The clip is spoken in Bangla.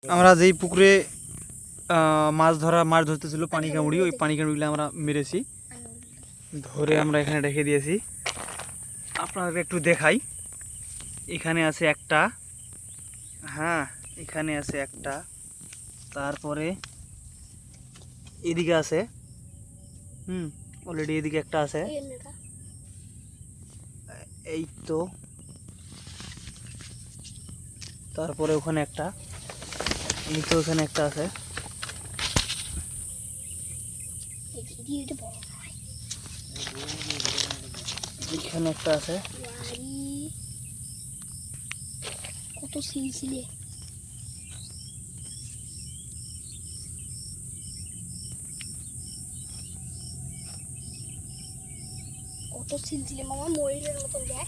আমরা যেই পুকুরে মাছ ধরতেছিল পানি কামড়ি, ওই পানি কামড়িগুলো আমরা মেরেছি, ধরে আমরা এখানে রেখে দিয়েছি। আপনাদের একটু দেখাই, এখানে আছে একটা, হ্যাঁ এখানে আছে একটা, তারপরে এদিকে আছে, অলরেডি এদিকে একটা আছে, এই তো, তারপরে ওখানে একটা, এই তো ওখানে একটা আছে, এখানে একটা আছে, কত সিলসিলে মামা ময়ূরের মতন দেখ।